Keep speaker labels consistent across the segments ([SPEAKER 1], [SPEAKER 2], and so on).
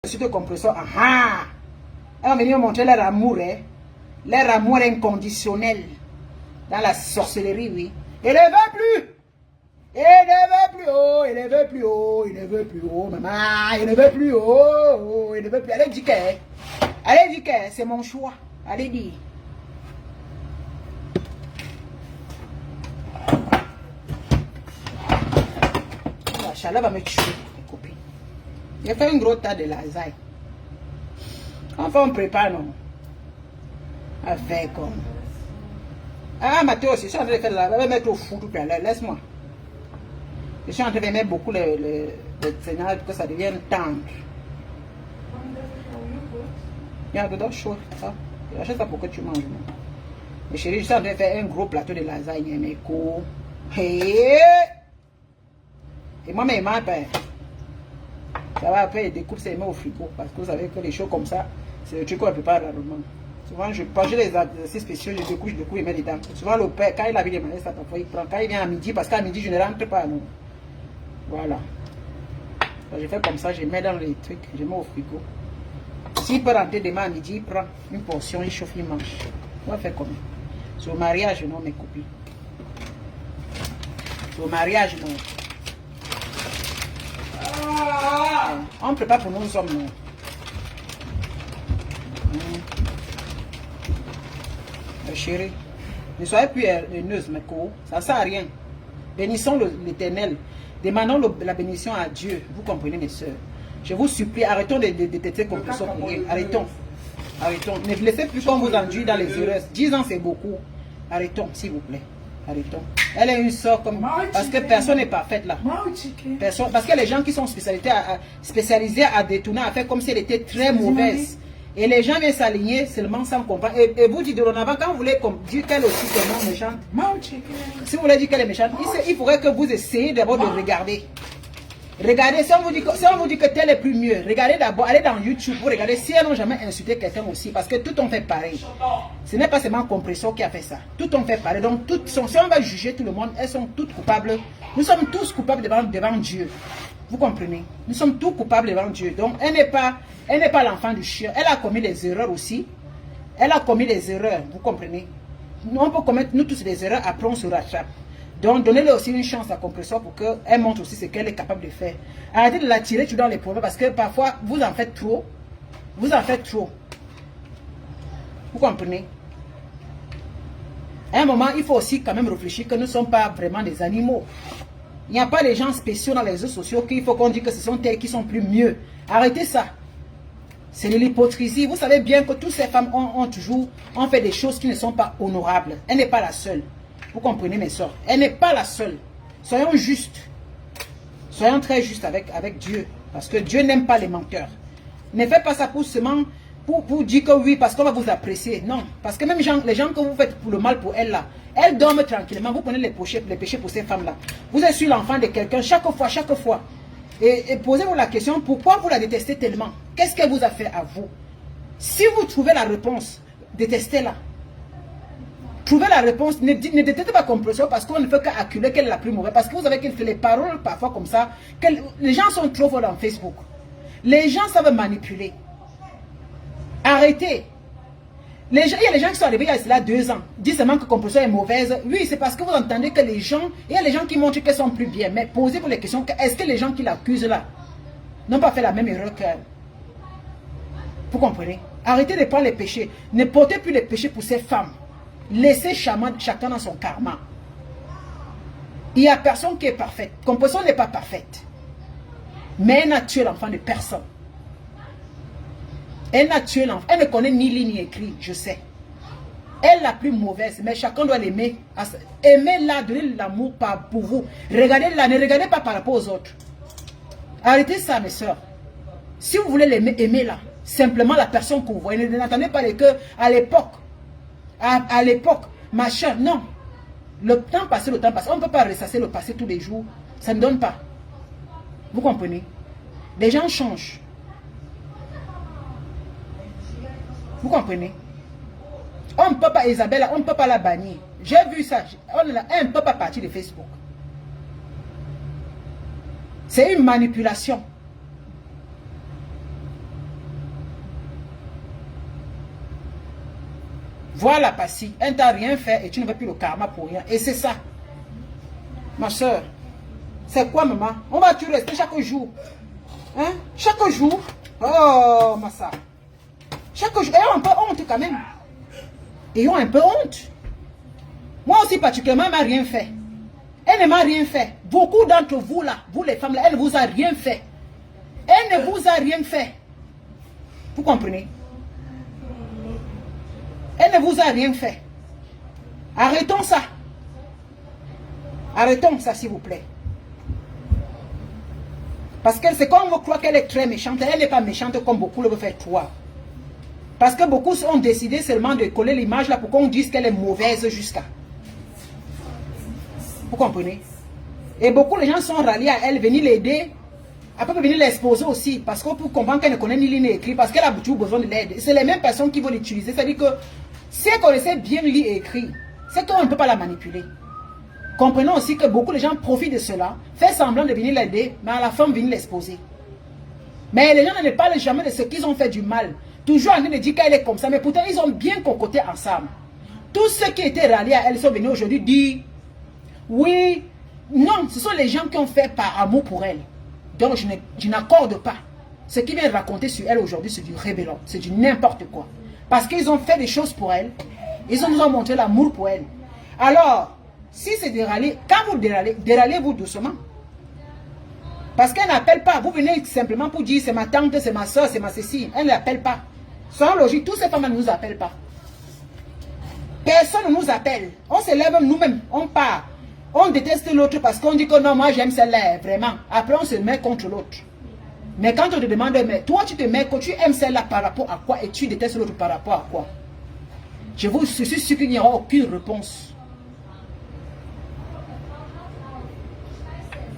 [SPEAKER 1] Suite compresseur, ah, elle va venir montrer leur amour, hein? Leur amour inconditionnel dans la sorcellerie, oui. Il ne veut plus. Il ne veut plus haut, il ne veut plus haut, il ne veut plus haut, maman, il ne veut plus haut, il ne veut plus. Allez, dis que, c'est mon choix. Allez, dis. La chaleur va me tuer, mes copines. J'ai fait un gros tas de lasagne. Enfin, on prépare, non? Avec comme. Ah, Mathéo aussi, je suis en train de faire la. Je vais mettre au four tout à l'heure. Laisse-moi. Je suis en train de mettre beaucoup le sénat pour que ça devienne tendre. Il y a dedans chaud. J'achète ça pour que tu manges. Mais chérie, je suis en train de faire un gros plateau de lasagne. Mes coups. Et moi, mes mains, ça va après, il découpe ses mains au frigo. Parce que vous savez que les choses comme ça, c'est le truc qu'on prépare rarement. Souvent, je mange les exercices spéciaux, je découpe, il met dedans. Souvent, le père, quand il a vu demander ça, parfois, il prend. Quand il vient à midi, parce qu'à midi, je ne rentre pas, non. Voilà. Je fais comme ça, je mets dans les trucs, je mets au frigo. S'il peut rentrer demain à midi, il prend une portion, il chauffe, il mange. On va faire comment? Sur le mariage, non, mes copines. Sur le mariage, non. On prépare pour nous hommes, non. Chérie, ne soyez plus haineuse, mes co. Ça ne sert à rien. Bénissons l'Éternel. Demandons la bénédiction à Dieu. Vous comprenez, mes soeurs. Je vous supplie, arrêtons de têter comme ça pour rien. Arrêtons. Arrêtons. Ne laissez plus qu'on vous enduit dans les erreurs. 10 ans, c'est beaucoup. Arrêtons, s'il vous plaît. Arrêtons. Elle est une sœur comme... Parce que personne n'est parfaite là. Personne, parce que les gens qui sont spécialisés à détourner, à faire comme si elle était très mauvaise. Et les gens viennent s'aligner seulement sans comprendre. Et vous dites dorénavant, quand vous voulez dire qu'elle aussi est méchante, si vous voulez dire qu'elle est méchante, il faudrait que vous essayiez d'abord de regarder. Regardez, si on vous dit que tel est plus mieux, regardez d'abord, allez dans YouTube, vous regardez si elles n'ont jamais insulté quelqu'un aussi, parce que tout on fait pareil. Ce n'est pas seulement Compression qui a fait ça. Tout on fait pareil. Donc, si on va juger tout le monde, elles sont toutes coupables. Nous sommes tous coupables devant Dieu. Vous comprenez? Nous sommes tous coupables devant Dieu. Donc, elle n'est pas l'enfant du chien. Elle a commis des erreurs aussi. Elle a commis des erreurs. Vous comprenez? On peut commettre, nous tous, des erreurs. Après, on se rattrape. Donc, donnez-le aussi une chance à Compression pour qu'elle montre aussi ce qu'elle est capable de faire. Arrêtez de la tirer dans les problèmes parce que parfois, vous en faites trop. Vous en faites trop. Vous comprenez? À un moment, il faut aussi quand même réfléchir que nous ne sommes pas vraiment des animaux. Il n'y a pas des gens spéciaux dans les réseaux sociaux qu'il faut qu'on dise que ce sont elles qui sont plus mieux. Arrêtez ça. C'est de l'hypocrisie. Vous savez bien que toutes ces femmes ont fait des choses qui ne sont pas honorables. Elle n'est pas la seule. Vous comprenez, mes soeurs? Elle n'est pas la seule. Soyons justes. Soyons très justes avec Dieu. Parce que Dieu n'aime pas les menteurs. Ne faites pas ça pour seulement pour dire que oui, parce qu'on va vous apprécier. Non. Parce que même les gens que vous faites pour le mal pour elles là, elles dorment tranquillement. Vous prenez les péchés pour ces femmes là. Vous êtes sur l'enfant de quelqu'un chaque fois. Et posez-vous la question, pourquoi vous la détestez tellement? Qu'est-ce qu'elle vous a fait à vous? Si vous trouvez la réponse, détestez-la. Trouvez la réponse, ne détestez pas Compression parce qu'on ne peut qu'acculer qu'elle est la plus mauvaise. Parce que vous savez qu'elle fait les paroles parfois comme ça. Les gens sont trop forts dans Facebook. Les gens savent manipuler. Arrêtez. Il y a les gens qui sont arrivés il y a cela 2 ans, disent seulement que Compression est mauvaise. Oui, c'est parce que vous entendez que les gens, il y a les gens qui montrent qu'elles sont plus bien. Mais posez-vous les questions, est-ce que les gens qui l'accusent là n'ont pas fait la même erreur qu'elle? Vous comprenez? Arrêtez de prendre les péchés. Ne portez plus les péchés pour ces femmes. Laissez chacun dans son karma. Il n'y a personne qui est parfaite. Compression n'est pas parfaite. Mais elle n'a tué l'enfant de personne. Elle n'a tué l'enfant. Elle ne connaît ni lit ni écrit, je sais. Elle est la plus mauvaise, mais chacun doit l'aimer. Aimez-la, donnez l'amour pour vous. Regardez-la, ne regardez pas par rapport aux autres. Arrêtez ça, mes soeurs. Si vous voulez l'aimer, aimez-la. Simplement la personne que vous voyez. N'entendez pas les que à l'époque. À l'époque, machin, non. Le temps passé. On ne peut pas ressasser le passé tous les jours. Ça ne donne pas. Vous comprenez? Les gens changent. Vous comprenez? On ne peut pas, Isabelle, on ne peut pas la bannir. J'ai vu ça. Elle ne peut pas partir de Facebook. C'est une manipulation. Voilà, Passi. Elle ne t'a rien fait et tu ne veux plus le karma pour rien. Et c'est ça. Ma soeur. C'est quoi, maman? On va tu rester chaque jour. Hein? Chaque jour. Oh, Massa. Chaque jour. Ayons un peu honte quand même. Ayons un peu honte. Moi aussi, particulièrement, elle ne m'a rien fait. Elle ne m'a rien fait. Beaucoup d'entre vous là, vous les femmes là, elle ne vous a rien fait. Elle ne vous a rien fait. Vous comprenez? Elle ne vous a rien fait. Arrêtons ça. Arrêtons ça, s'il vous plaît. Parce que c'est comme on croit qu'elle est très méchante. Elle n'est pas méchante comme beaucoup le veulent faire toi. Parce que beaucoup ont décidé seulement de coller l'image là pour qu'on dise qu'elle est mauvaise jusqu'à. Vous comprenez? Et beaucoup de gens sont ralliés à elle, venir l'aider. Après, venir l'exposer aussi. Parce qu'on peut comprendre qu'elle ne connaît ni lire ni écrire. Parce qu'elle a toujours besoin de l'aide. C'est les mêmes personnes qui vont l'utiliser. C'est-à-dire que si elle connaissait bien lire et écrire, c'est qu'on ne peut pas la manipuler. Comprenons aussi que beaucoup de gens profitent de cela, fait semblant de venir l'aider, mais à la fin, venir l'exposer. Mais les gens ne parlent jamais de ce qu'ils ont fait du mal. Toujours en train de dire qu'elle est comme ça, mais pourtant, ils ont bien concoté ensemble. Tous ceux qui étaient ralliés à elle sont venus aujourd'hui dire, oui, non, ce sont les gens qui ont fait par amour pour elle. Donc, je n'accorde pas. Ce qu'ils viennent raconter sur elle aujourd'hui, c'est du rébellion, c'est du n'importe quoi. Parce qu'ils ont fait des choses pour elle, ils nous ont montré l'amour pour elle. Alors, si c'est dérailler, quand vous dérallez-vous doucement. Parce qu'elle n'appelle pas. Vous venez simplement pour dire c'est ma tante, c'est ma soeur, c'est ma ceci. Elle n'appelle pas. Sans logique, tous ces femmes ne nous appellent pas. Personne ne nous appelle. On se lève nous-mêmes, on part. On déteste l'autre parce qu'on dit que non, moi j'aime celle-là, vraiment. Après on se met contre l'autre. Mais quand on te demande, mais toi tu te mets, que tu aimes celle-là par rapport à quoi et tu détestes l'autre par rapport à quoi? Je suis sûr qu'il n'y aura aucune réponse.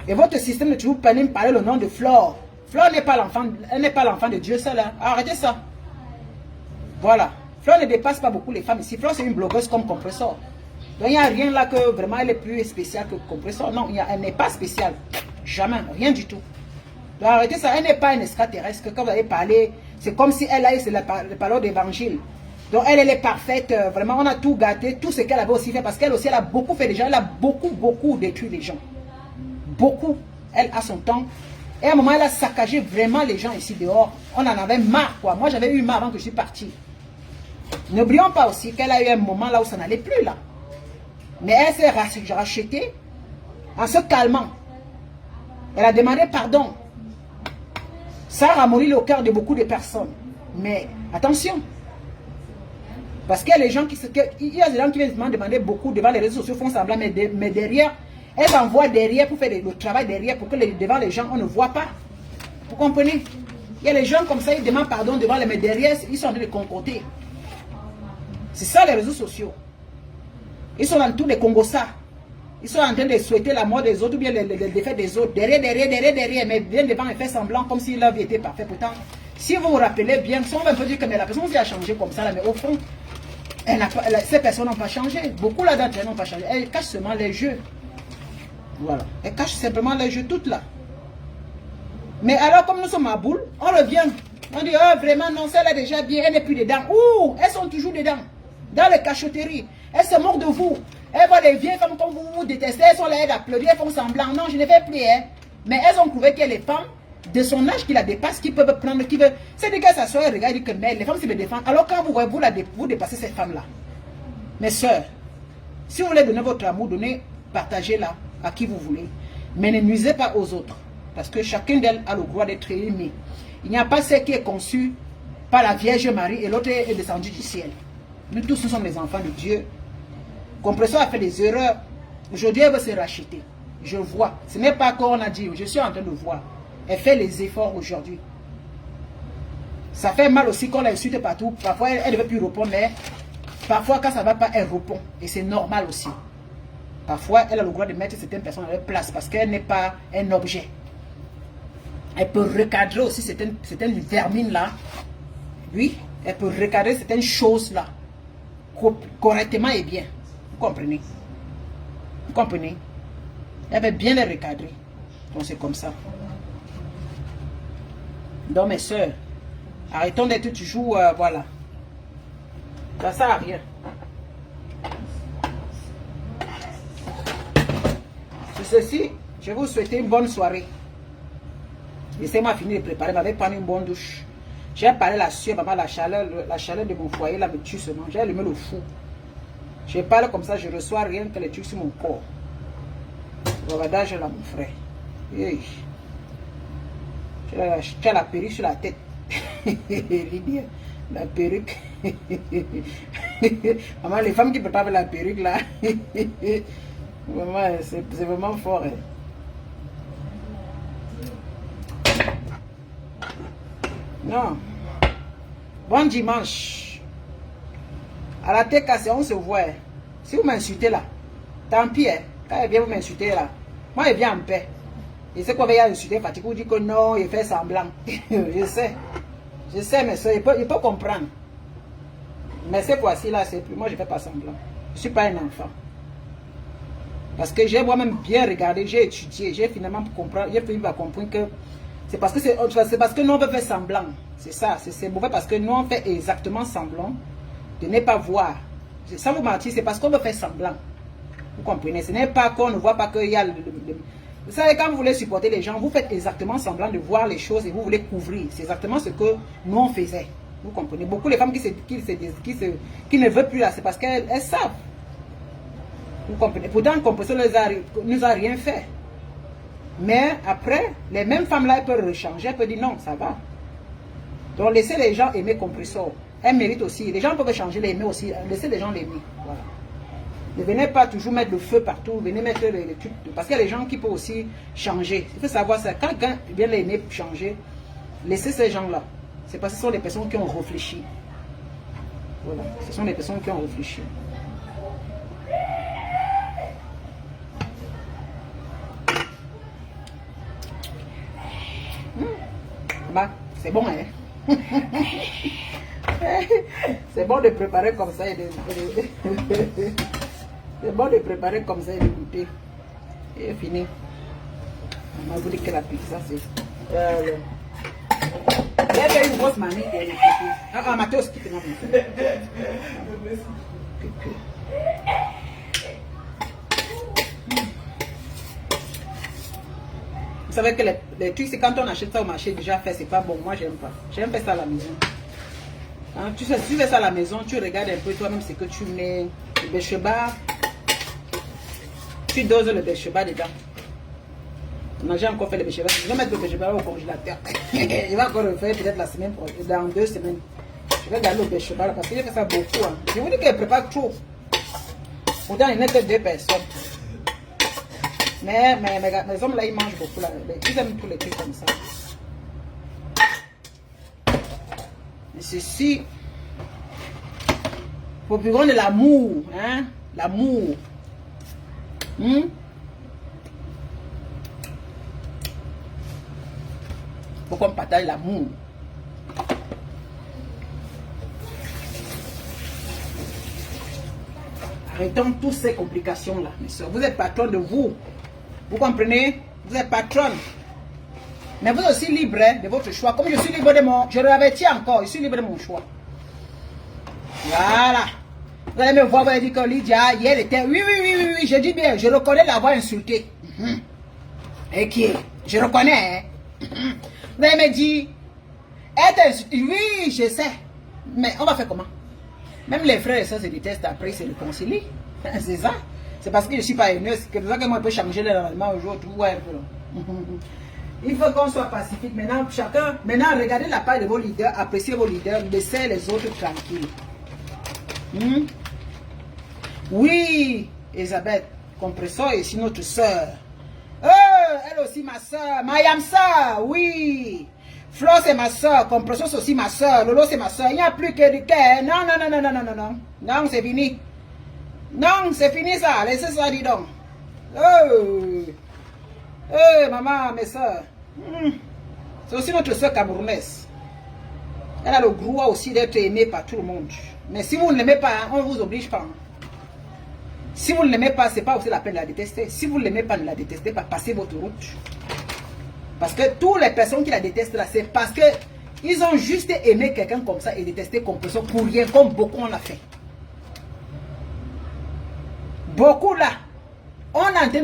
[SPEAKER 1] Et votre système de toujours parler le nom de Flore. Flore n'est pas l'enfant, elle n'est pas l'enfant de Dieu, celle-là. Arrêtez ça. Voilà. Flore ne dépasse pas beaucoup les femmes ici. Flore, c'est une blogueuse comme Compressor. Donc, il n'y a rien là que vraiment elle est plus spéciale que Compressor. Non, elle n'est pas spéciale. Jamais, rien du tout. Donc, arrêtez ça. Elle n'est pas une extraterrestre. Quand vous avez parlé, c'est comme si elle a eu le parole d'évangile. Donc, elle est parfaite. Vraiment, on a tout gâté. Tout ce qu'elle avait aussi fait. Parce qu'elle aussi, elle a beaucoup fait des gens. Elle a beaucoup détruit les gens. Beaucoup. Elle a son temps. Et à un moment, elle a saccagé vraiment les gens ici dehors. On en avait marre, quoi. Moi, j'avais eu marre avant que je suis partie. N'oublions pas aussi qu'elle a eu un moment là où ça n'allait plus, là. Mais elle s'est rachetée en se calmant. Elle a demandé pardon. Ça a ramolli le cœur de beaucoup de personnes. Mais attention. Parce qu'il y a des gens il y a des gens qui viennent demander beaucoup devant les réseaux sociaux, font semblant, mais derrière, elles envoient derrière pour faire le travail derrière, pour que devant les gens, on ne voit pas. Vous comprenez? Il y a les gens comme ça, ils demandent pardon devant les, mais derrière, ils sont en train de concocter. C'est ça les réseaux sociaux. Ils sont dans tous les Congossas. Ils sont en train de souhaiter la mort des autres ou bien les défaites des autres. Derrière. Mais bien devant et fait semblant comme si leur vie était parfaite. Pourtant, si vous vous rappelez bien, si on va peut dire que mais la personne a changé comme ça, là, mais au fond, ces personnes n'ont pas changé. Beaucoup là d'entre elles n'ont pas changé. Elles cachent seulement les jeux. Voilà. Elles cachent simplement les jeux toutes là. Mais alors, comme nous sommes à boule, on revient. On dit, oh, vraiment, non, celle-là déjà bien, elle n'est plus dedans. Ouh, elles sont toujours dedans. Dans les cachotteries. Elles se moquent de vous. Elles voient les vieilles femmes comme vous détestez. Elles sont là, elles applaudissent, elles font semblant. Non, je ne fais plus. Hein. Mais elles ont prouvé qu'il y a les femmes de son âge qui la dépassent, qui peuvent prendre, qui veulent. C'est des gars s'assoient et regardent que mais les femmes se défendent. Alors quand vous dépassez ces femmes-là. Mes soeurs, si vous voulez donner votre amour, partagez-la à qui vous voulez. Mais ne nuisez pas aux autres. Parce que chacune d'elles a le droit d'être aimée. Il n'y a pas celle qui est conçue par la Vierge Marie et l'autre est descendue du ciel. Nous tous, nous sommes les enfants de Dieu. Compressor a fait des erreurs. Aujourd'hui, elle veut se racheter. Je vois. Ce n'est pas qu'on a dit. Je suis en train de voir. Elle fait les efforts aujourd'hui. Ça fait mal aussi qu'on l'insulte partout. Parfois, elle ne veut plus répondre. Mais parfois, quand ça ne va pas, elle répond. Et c'est normal aussi. Parfois, elle a le droit de mettre certaines personnes à leur place. Parce qu'elle n'est pas un objet. Elle peut recadrer aussi certaines vermines là. Oui, elle peut recadrer certaines choses là. Correctement et bien. Vous comprenez? Vous comprenez? Elle va bien les recadrer. Donc c'est comme ça. Donc mes soeurs, arrêtons d'être toujours, voilà. Ça sert à rien. ceci, je vais vous souhaiter une bonne soirée. Laissez-moi finir de préparer, m'avait pris une bonne douche. J'ai parlé la sueur, maman, la chaleur de mon foyer là me tue seulement. J'ai allumé le fou. Je parle comme ça, je reçois rien que les trucs sur mon corps. Regardage là, mon frère. Hey. Tu as la perruque sur la tête. Lydia, la perruque. Maman, les femmes qui ne peuvent pas avec la perruque là. Maman, c'est vraiment fort. Hein. Non. Bon dimanche. À la TKC, on se voit. Si vous m'insultez là, tant pis. Hein. Quand elle vient vous m'insulter là, moi elle vient en paix. Et c'est qu'on va insulter Fatigue, vous dit que non, il fait semblant. Je sais, mais ça, il peut comprendre. Mais cette fois-ci là, c'est plus. Moi je ne fais pas semblant. Je ne suis pas un enfant. Parce que j'ai moi-même bien regardé, j'ai étudié, j'ai finalement compris, j'ai fini par comprendre que c'est parce que nous on veut faire semblant. C'est ça, c'est mauvais parce que nous on fait exactement semblant de ne pas voir. Sans vous mentir, c'est parce qu'on veut faire semblant. Vous comprenez? Ce n'est pas qu'on ne voit pas qu'il y a Vous savez, quand vous voulez supporter les gens, vous faites exactement semblant de voir les choses et vous voulez couvrir. C'est exactement ce que nous on faisait. Vous comprenez? Beaucoup les femmes qui ne veulent plus là, c'est parce qu'elles savent. Vous comprenez? Pourtant, Compresso nous a rien fait. Mais après, les mêmes femmes là, elles peuvent rechanger, elles peuvent dire non, ça va. Donc laissez les gens aimer Compresso. Elles méritent aussi. Les gens peuvent changer, les aimer aussi. Laissez les gens l'aimer. Voilà. Ne venez pas toujours mettre le feu partout, venez mettre les trucs. Parce qu'il y a des gens qui peuvent aussi changer. Il faut savoir ça. Quand quelqu'un vient l'aimer changer, laissez ces gens-là. C'est parce que ce sont des personnes qui ont réfléchi. Voilà. Ce sont des personnes qui ont réfléchi. Bah, c'est bon, hein? C'est bon de préparer comme ça et de... C'est bon de préparer comme ça et de goûter. Et fini. On m'a dit que la pizza, c'est... Il y a une grosse manie de ah, Mathieu, quitte-moi. Vous savez que les trucs, c'est quand on achète ça au marché déjà fait, c'est pas bon. Moi, j'aime pas. J'aime faire ça à la maison. Hein, tu sais, si tu fais ça à la maison, tu regardes un peu toi-même ce que tu mets. Le bécheba, tu doses le bécheba dedans. J'ai encore fait le bécheba. Je vais mettre le bécheba au congélateur. Je vais encore le faire peut-être la semaine prochaine, dans 2 semaines. Je vais garder le bécheba parce que j'ai fait ça beaucoup. Hein. Je vous dis qu'elle prépare trop. Pourtant, il n'y a que 2 personnes. Mais mes hommes là, ils mangent beaucoup. Là. Ils aiment tous les trucs comme ça. Mais ceci, pour plus grand de l'amour. Hein? L'amour. Faut qu'on partage l'amour. Arrêtons toutes ces complications là, mes soeurs. Vous êtes patron de vous. Vous comprenez? Vous êtes patronne. Mais vous êtes aussi libre hein, de votre choix. Comme je suis libre de mon... Je le avertis encore, je suis libre de mon choix. Voilà. Vous allez me voir, vous allez dire que Lydia, hier, elle était... Oui, je dis bien, je reconnais l'avoir insulté. Et qui est? Je reconnais, hein. Vous allez me dire... Elle t'a insulté. Oui, je sais. Mais on va faire comment? Même les frères et sœurs se détestent, après ils se réconcilient. C'est ça. C'est parce que je ne suis pas haineuse. C'est pour ça que moi je peux changer l'événement aujourd'hui. Ouais, il faut qu'on soit pacifique. Maintenant, chacun, regardez la part de vos leaders, appréciez vos leaders, laissez les autres tranquilles. Oui, Elisabeth, Compresso est ici notre soeur. Elle aussi ma soeur. Mayam soeur, oui. Flo c'est ma soeur, Compresso c'est aussi ma soeur, Lolo c'est ma soeur. Il n'y a plus que du cœur. Non. Non, c'est fini. Non, c'est fini ça. Laissez ça, dis donc. Maman, mes soeurs. C'est aussi notre soeur camerounaise. Elle a le droit aussi d'être aimée par tout le monde. Mais si vous ne l'aimez pas, on ne vous oblige pas. Si vous ne l'aimez pas, ce n'est pas aussi la peine de la détester. Si vous ne l'aimez pas, ne la détestez pas. Passez votre route. Parce que toutes les personnes qui la détestent là, c'est parce qu'ils ont juste aimé quelqu'un comme ça et détesté Compresso pour rien, comme beaucoup on a fait. Beaucoup là. on est en train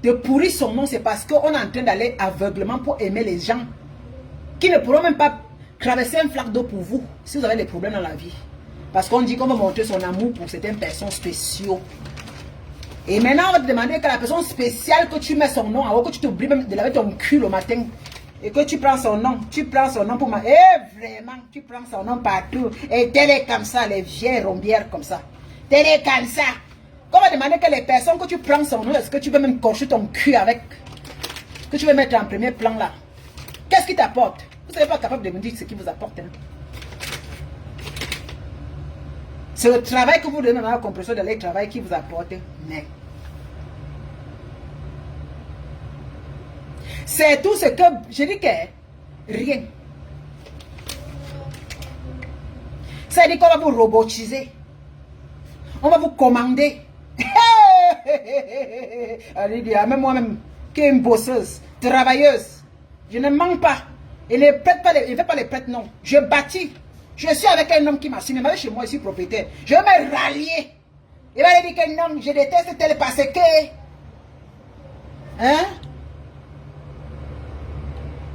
[SPEAKER 1] de pourrir son nom, c'est parce qu'on est en train d'aller aveuglement pour aimer les gens qui ne pourront même pas traverser un flaque d'eau pour vous si vous avez des problèmes dans la vie. Parce qu'on dit qu'on va montrer son amour pour certaines personnes spéciaux. Et maintenant, on va te demander que la personne spéciale que tu mets son nom, alors que tu t'oublies même de laver ton cul le matin, et que tu prends son nom pour moi. Et vraiment, tu prends son nom partout. Et tel est comme ça, les vieilles rombières comme ça. Tel est comme ça. On va demander que les personnes que tu prends son nom, est-ce que tu veux même cocher ton cul avec, que tu veux mettre en premier plan là. Qu'est-ce qui t'apporte? Vous n'êtes pas capable de me dire ce qui vous apporte. Hein? C'est le travail que vous donnez dans la compression de l'air travail qui vous apporte. Mais c'est tout ce que je dis que rien. C'est-à-dire qu'on va vous robotiser. On va vous commander. Allez, même moi-même, qui est une bosseuse, travailleuse, je ne manque pas. Il ne fait pas les prêtres, non. Je bâtis. Je suis avec un homme qui m'a signé. Chez moi, ici, propriétaire. Je vais me rallier. Il va dire que non, je déteste tel parce que. Hein?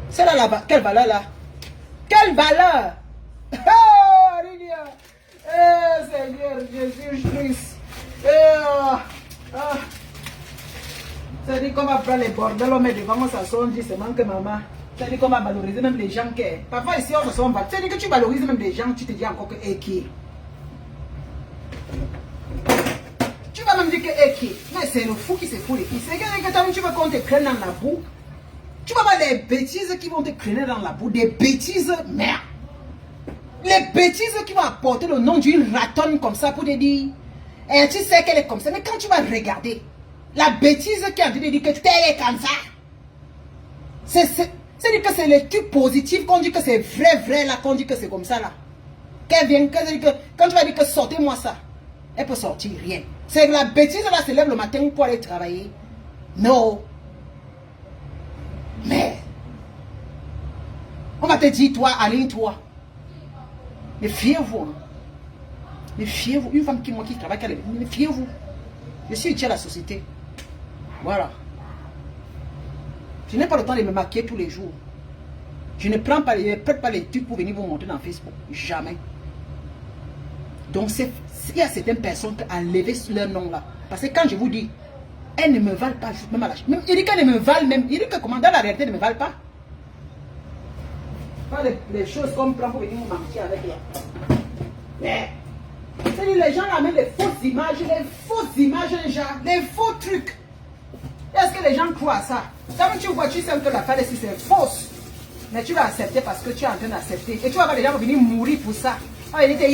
[SPEAKER 1] C'est là la quelle valeur là? Quelle valeur? Oh, Seigneur Jésus-Christ. C'est-à-dire qu'on va prendre les bordels, on met devant, on s'assoit, on dit c'est manque maman. C'est-à-dire qu'on va valoriser même les gens qui... Parfois ici on se sent... C'est-à-dire que tu valorises même les gens, tu te dis encore que qui. Tu vas même dire que qui. Mais c'est le fou qui se fout les qui. C'est que tu vas qu'on te craigne dans la boue. Tu vas voir les bêtises qui vont te craigner dans la boue. Des bêtises, merde. Les bêtises qui vont apporter le nom d'une ratonne comme ça pour te dire... Et tu sais qu'elle est comme ça. Mais quand tu vas regarder, la bêtise qui a dit que tu es comme ça. C'est-à-dire que c'est les trucs positifs qu'on dit que c'est vrai là, qu'on dit que c'est comme ça là. Qu'elle vient, quand tu vas dire que sortez-moi ça, elle peut sortir rien. C'est la bêtise là, se lève le matin pour aller travailler. Non. Mais, on va te dire, toi, aligne-toi. Mais fiez-vous. Hein. Mais fiez-vous. Une femme qui travaille, mais fiez-vous. Je suis utile à la société. Voilà. Je n'ai pas le temps de me maquiller tous les jours. Je ne prends pas les trucs pour venir vous montrer dans Facebook. Jamais. Donc, il y a certaines personnes qui ont enlevé leur nom là. Parce que quand je vous dis, elles ne me valent pas. Même à la, même, il dit qu'elles ne me valent même. Il dit que comment dans la réalité, elles ne me valent pas. Pas les choses qu'on prend pour venir vous mentir avec là. Mais, c'est-à-dire les gens amènent les fausses images des gens, les faux trucs. Est-ce que les gens croient à ça? Quand tu vois, tu sais que l'affaire ici c'est fausse. Mais tu vas accepter parce que tu es en train d'accepter. Et tu vas voir les gens venir mourir pour ça. Ah, il était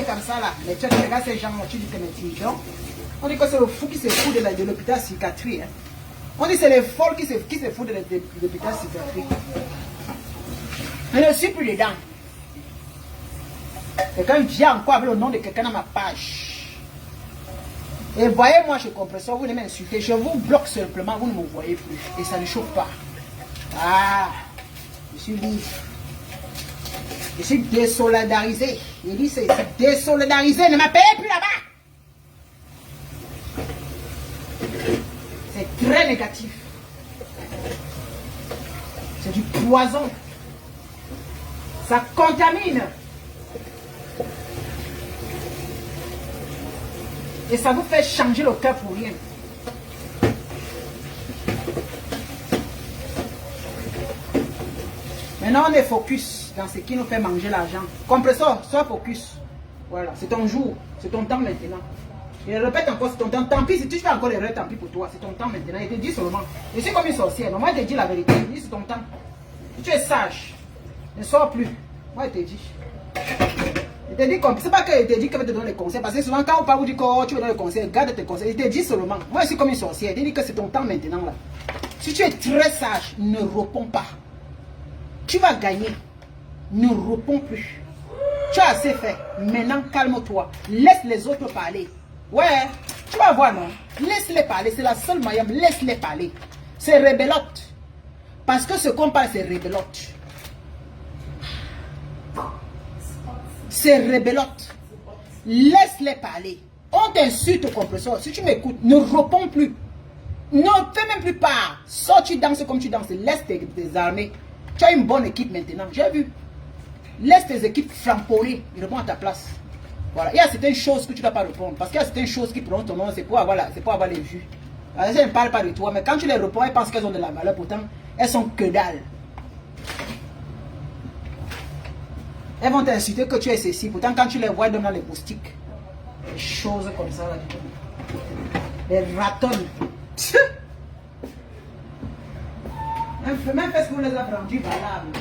[SPEAKER 1] comme ça là. Mais tu regardes ces gens, tu dis que les gens. On dit que c'est le fou qui se fout de l'hôpital psychiatrie. Hein. On dit que c'est les folles qui se foutent de l'hôpital psychiatrie. Mais je ne suis plus dedans. Quelqu'un vient encore avec le nom de quelqu'un dans ma page. Et voyez-moi chez Compresseur, vous ne m'insultez, je vous bloque simplement, vous ne me voyez plus. Et ça ne chauffe pas. Ah, je suis libre. Je suis désolidarisé. Il dit c'est désolidarisé, ne m'appelez plus là-bas. C'est très négatif. C'est du poison. Ça contamine. Et ça vous fait changer le cœur pour rien. Maintenant, on est focus dans ce qui nous fait manger l'argent. Compresseur, sois focus. Voilà, c'est ton jour, c'est ton temps maintenant. Et répète encore, c'est ton temps. Tant pis, si tu fais encore l'erreur, tant pis pour toi. C'est ton temps maintenant. Il te dit seulement. Je suis comme une sorcière. Mais moi, je te dis la vérité. Il dit c'est ton temps. Si tu es sage, ne sors plus. Moi, je te dis. Il te dit comme, c'est pas qu'il te dit qu'il va te donner les conseils. Parce que souvent, quand on parle, vous dit que oh, tu veux donner les conseils, garde tes conseils. Il te dit seulement. Moi, je suis comme une sorcière. Il te dit que c'est ton temps maintenant là. Si tu es très sage, ne réponds pas. Tu vas gagner. Ne réponds plus. Tu as assez fait. Maintenant, calme-toi. Laisse les autres parler. Ouais, tu vas voir, non? Laisse-les parler. C'est la seule moyen. Laisse-les parler. C'est rébelote. Parce que ce qu'on parle, c'est rébelote. C'est rébelote. Laisse-les parler. On On t'insulte au compresseur. Si tu m'écoutes, ne réponds plus. Ne fais même plus part. Sors, tu danses comme tu danses. Laisse tes armées. Tu as une bonne équipe maintenant. J'ai vu. Laisse tes équipes flamboyer. Ils répondent à ta place. Voilà. Il y a certaines choses que tu ne dois pas répondre. Parce qu'il y a certaines choses qui prennent ton nom. C'est pour avoir les vues. Alors, elles ne parlent pas de toi. Mais quand tu les réponds, elles pensent qu'elles ont de la valeur. Pourtant, elles sont que dalle. Elles vont t'insulter que tu es ceci. Pourtant, quand tu les vois dans les moustiques, des choses comme ça, là, des ratons. Même Facebook les a rendus valables.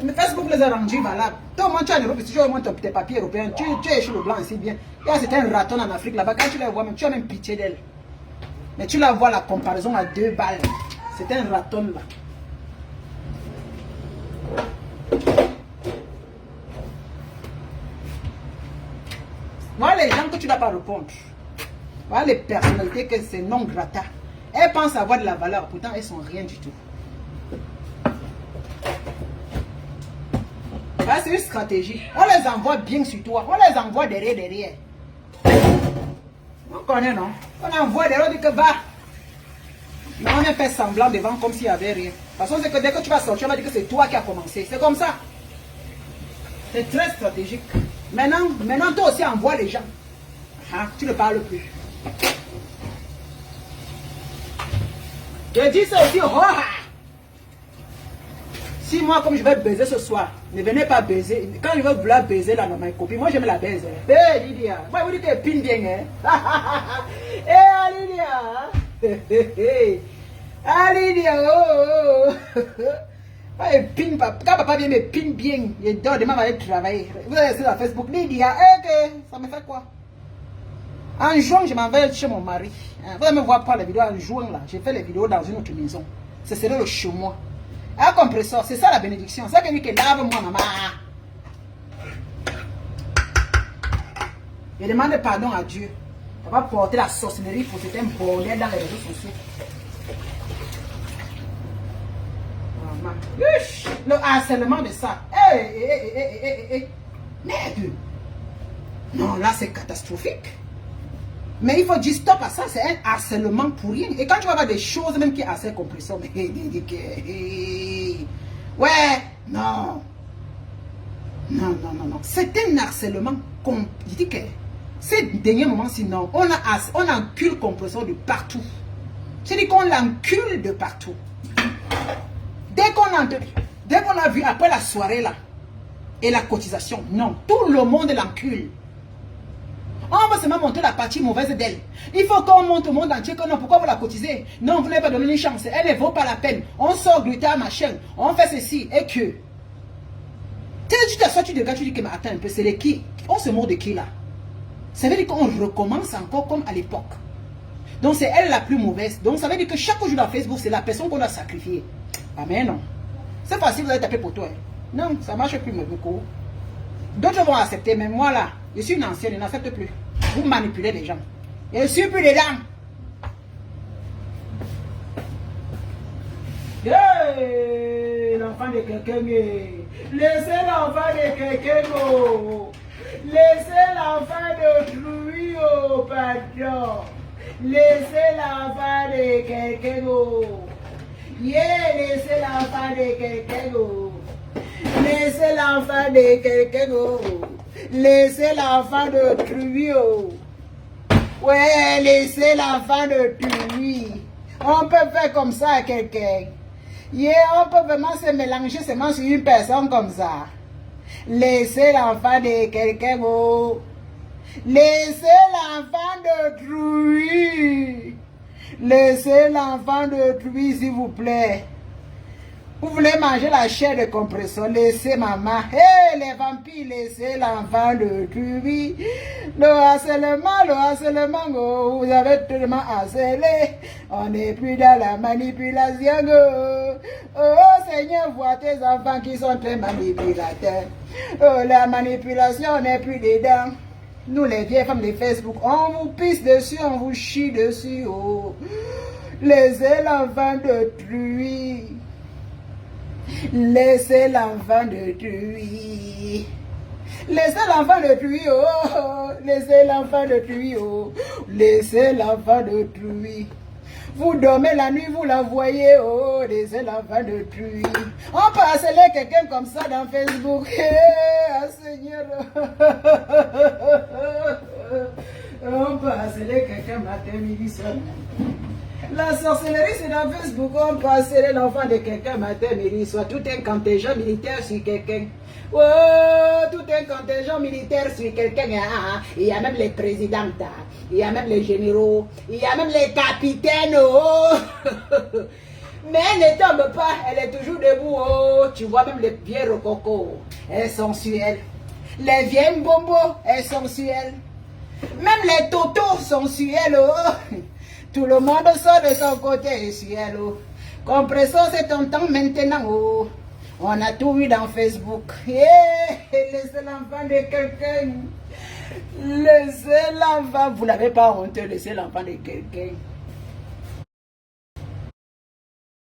[SPEAKER 1] Mais Facebook les a rendus valables. Toi, moi, tu as en Europe, si tu as tes papiers européens, tu es chez le blanc ici bien. Il y a certains ratons en Afrique là-bas. Quand tu les vois, même, tu as même pitié d'elles. Mais tu la vois, la comparaison à 2 balles. C'est un raton là. Voilà les gens que tu ne dois pas répondre. Voilà les personnalités que c'est non grata. Elles pensent avoir de la valeur, pourtant elles sont rien du tout. Voilà, c'est une stratégie. On les envoie bien sur toi. On les envoie derrière. On connaît, non? On envoie derrière, on dit que va. Mais on vient faire semblant devant comme s'il n'y avait rien. Parce que c'est que dès que tu vas sortir, on va dire que c'est toi qui as commencé. C'est comme ça. C'est très stratégique. Maintenant, toi aussi envoie les gens. Ah, tu ne parles plus. Je dis ça aussi. Oh, si moi, comme je vais baiser ce soir, ne venez pas baiser. Quand je vais vouloir baiser là, ma copine, moi j'aime la baiser. Hé, Lydia. Moi, vous dites qu'elle pine bien, hein. Hé, Lydia. Ah, Lydia, oh. Quand papa vient me pine bien, il dort demain va aller travailler. Vous allez sur Facebook, Lydia, ok, ça me fait quoi? En juin, je m'en vais chez mon mari. Vous allez me voir pas les vidéos en juin là. J'ai fait les vidéos dans une autre maison. Ce serait le chez moi. Un compresseur, c'est ça la bénédiction. C'est quelqu'un qui lave-moi, maman. Je demande pardon à Dieu. On va porter la sorcellerie pour certains bordel dans les réseaux sociaux. Le harcèlement de ça. Merde. Non, là c'est catastrophique. Mais il faut dire stop à ça, c'est un harcèlement pour rien. Et quand tu vas voir des choses même qui harcèlent compresseur, mais ouais, non. Non. C'est un harcèlement. Je dis que ces derniers moments, sinon, on encule compresseur de partout. C'est-à-dire qu'on l'encule de partout. Dès qu'on a vu après la soirée là, et la cotisation, non, tout le monde l'encule. On va seulement montrer la partie mauvaise d'elle. Il faut qu'on montre au monde entier que non, pourquoi vous la cotisez? Non, vous n'avez pas donné une chance, elle ne vaut pas la peine. On sort gluten machin, on fait ceci, et que... Tu t'assois, tu regardes, tu dis que mais attends un peu, c'est les qui? On se moque de qui là? Ça veut dire qu'on recommence encore comme à l'époque. Donc c'est elle la plus mauvaise. Donc ça veut dire que chaque jour dans Facebook, c'est la personne qu'on a sacrifiée. Ah mais non. C'est facile, vous allez taper pour toi. Non, ça ne marche plus, mais beaucoup. D'autres vont accepter, mais moi là, je suis une ancienne, je n'accepte plus. Vous manipulez les gens. Je ne suis plus dedans. Hey, l'enfant de quelqu'un. Laissez l'enfant de quelqu'un. Laissez l'enfant d'autrui, oh pardon. Laissez l'enfant de quelqu'un. Yeah, laissez l'enfant de quelqu'un. Laissez l'enfant de quelqu'un. Laissez l'enfant d'autrui. Ouais, laissez l'enfant d'autrui. On peut faire comme ça à quelqu'un. Yeah, on peut vraiment se mélanger seulement sur une personne comme ça. Laissez l'enfant de quelqu'un. Laissez l'enfant d'autrui. Laissez l'enfant d'autrui, s'il vous plaît. Vous voulez manger la chair de compresseur, laissez maman. Hé, les vampires, laissez l'enfant d'autrui. Le harcèlement, oh, vous avez tellement harcelé. On n'est plus dans la manipulation. Oh, Seigneur, vois tes enfants qui sont très manipulateurs. Oh, la manipulation n'est plus dedans. Nous, les vieilles femmes de Facebook, on vous pisse dessus, on vous chie dessus. Oh. Laissez l'enfant d'autrui. Laissez l'enfant d'autrui. Laissez l'enfant de pluie, oh, laissez l'enfant de pluie, oh, laissez l'enfant de pluie. Vous dormez la nuit, vous la voyez, oh, laissez l'enfant de pluie. On peut harceler quelqu'un comme ça dans Facebook. Eh, Seigneur. On peut harceler quelqu'un matin, midi, soir. La sorcellerie, c'est dans Facebook. On peut harceler l'enfant de quelqu'un matin, midi, soir. Tout un contingent militaire sur quelqu'un. Oh, tout un contingent militaire sur quelqu'un. Il y a même les présidents, il y a même les généraux, il y a même les capitaines. Oh. Mais elle ne tombe pas, elle est toujours debout. Oh. Tu vois même les vieilles rococo, elles sont sur elle. Les vieilles mbombo, elles sont sur elle. Même les totos sont sur elle. Oh. Tout le monde sort de son côté sur elle. Oh. Compressor, c'est ton temps maintenant. Oh. On a tout vu dans Facebook. Yeah, laissez l'enfant de quelqu'un. Laissez l'enfant. Vous n'avez pas honte, laissez l'enfant de quelqu'un.